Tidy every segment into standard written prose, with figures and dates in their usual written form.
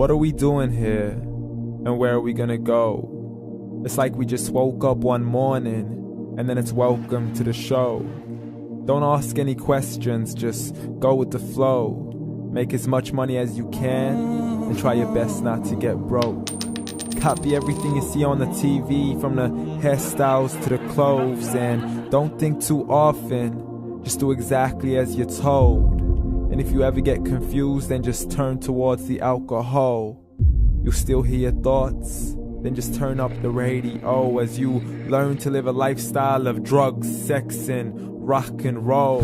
What are we doing here? And where are we gonna go? It's like we just woke up one morning, and then it's welcome to the show. Don't ask any questions, just go with the flow. Make as much money as you can, and try your best not to get broke. Copy everything you see on the TV, from the hairstyles to the clothes, and don't think too often, just do exactly as you're told. And if you ever get confused, then just turn towards the alcohol. You'll still hear your thoughts, then just turn up the radio as you learn to live a lifestyle of drugs, sex, and rock and roll.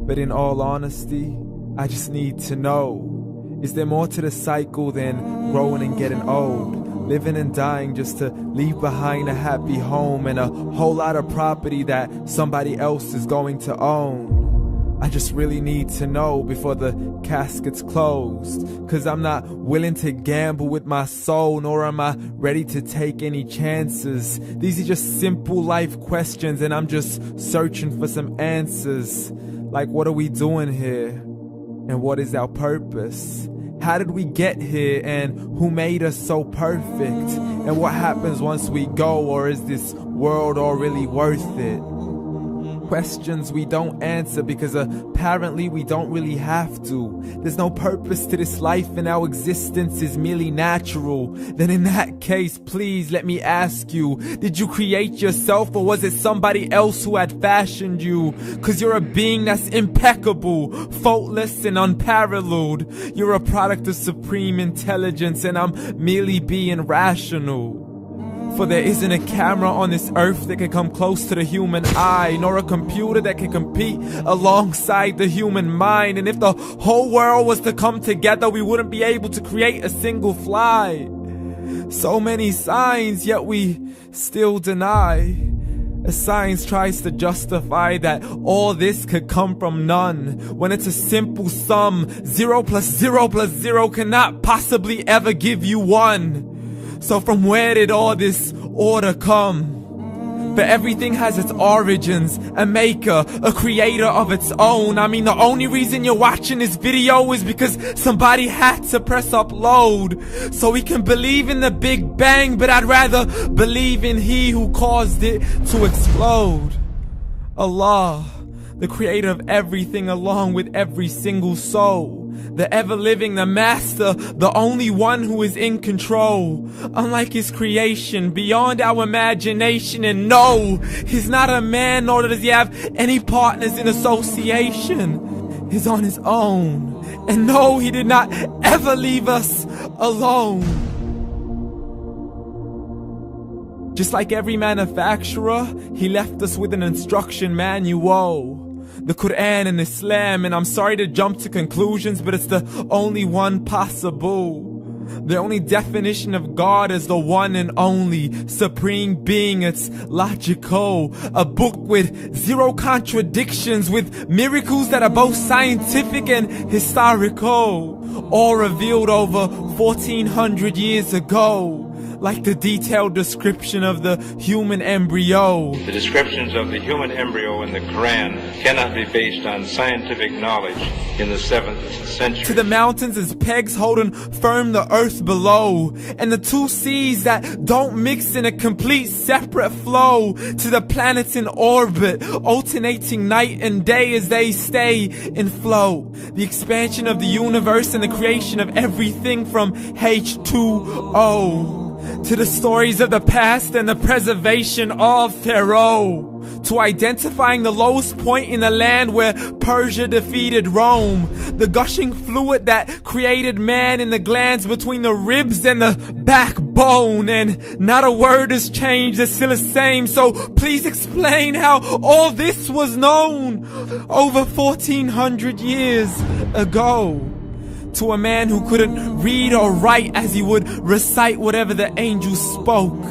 But in all honesty, I just need to know, is there more to the cycle than growing and getting old? Living and dying just to leave behind a happy home and a whole lot of property that somebody else is going to own. I just really need to know before the casket's closed, 'cause I'm not willing to gamble with my soul, nor am I ready to take any chances. These are just simple life questions, and I'm just searching for some answers. Like, what are we doing here? And what is our purpose? How did we get here, and who made us so perfect? And what happens once we go, or is this world all really worth it? Questions we don't answer because apparently we don't really have to. There's no purpose to this life and our existence is merely natural. Then in that case, please let me ask you, did you create yourself, or was it somebody else who had fashioned you? 'Cause you're a being that's impeccable, faultless and unparalleled. You're a product of supreme intelligence, and I'm merely being rational. For there isn't a camera on this earth that can come close to the human eye, nor a computer that can compete alongside the human mind. And if the whole world was to come together, we wouldn't be able to create a single fly. So many signs, yet we still deny. As science tries to justify that all this could come from none, when it's a simple sum. 0 plus 0 plus 0 cannot possibly ever give you 1. So from where did all this order come? But everything has its origins, a maker, a creator of its own. I mean, the only reason you're watching this video is because somebody had to press upload. So we can believe in the Big Bang, but I'd rather believe in He who caused it to explode. Allah, the creator of everything, along with every single soul. The ever-living, the master, the only one who is in control. Unlike his creation, beyond our imagination. And no, he's not a man, nor does he have any partners in association. He's on his own. And no, he did not ever leave us alone. Just like every manufacturer, he left us with an instruction manual. The Quran and Islam, and I'm sorry to jump to conclusions, but it's the only one possible. The only definition of God is the one and only supreme being. It's logical, a book with 0 contradictions, with miracles that are both scientific and historical, all revealed over 1400 years ago. Like the detailed description of the human embryo. The descriptions of the human embryo in the Quran cannot be based on scientific knowledge in the 7th century. To the mountains as pegs holding firm the earth below, and the 2 seas that don't mix in a complete separate flow. To the planets in orbit, alternating night and day as they stay in flow. The expansion of the universe and the creation of everything from H2O. To the stories of the past and the preservation of Pharaoh. To identifying the lowest point in the land where Persia defeated Rome. The gushing fluid that created man in the glands between the ribs and the backbone. And not a word has changed, it's still the same. So please explain how all this was known over 1400 years ago. To a man who couldn't read or write, as he would recite whatever the angels spoke.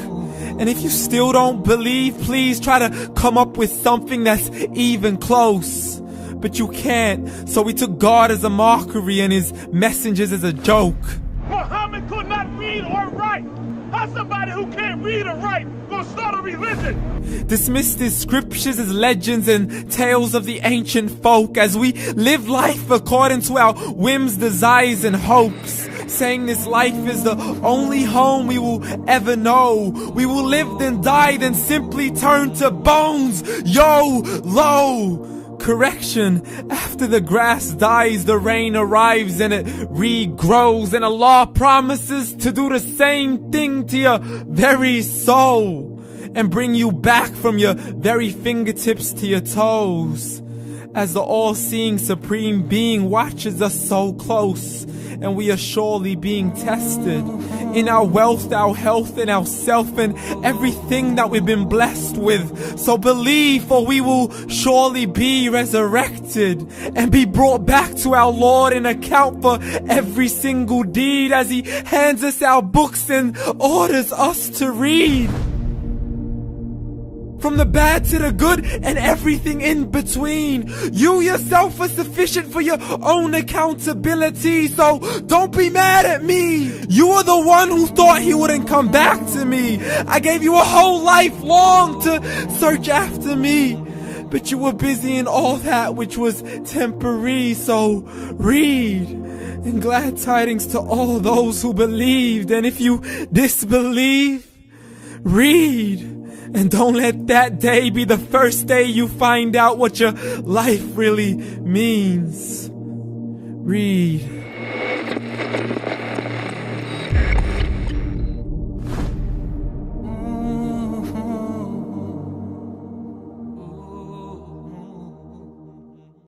And if you still don't believe, please try to come up with something that's even close. But you can't, so we took God as a mockery and his messengers as a joke. Muhammad could not read or write. How somebody who can't read or write gonna start a religion? Dismissed his scriptures as legends and tales of the ancient folk, as we live life according to our whims, desires, and hopes. saying this life is the only home we will ever know. We will live then die, then simply turn to bones. YOLO! Correction, after the grass dies, the rain arrives and it regrows, and Allah promises to do the same thing to your very soul and bring you back from your very fingertips to your toes, as the all-seeing supreme being watches us so close, and we are surely being tested in our wealth, our health, and our self, and everything that we've been blessed with. So believe, for we will surely be resurrected and be brought back to our Lord and account for every single deed, as He hands us our books and orders us to read. From the bad to the good and everything in between. You yourself are sufficient for your own accountability, so don't be mad at me. You are the one who thought He wouldn't come back to me. I gave you a whole life long to search after me, but you were busy in all that which was temporary. So read, and glad tidings to all those who believed. And if you disbelieve, read. And don't let that day be the first day you find out what your life really means. Read.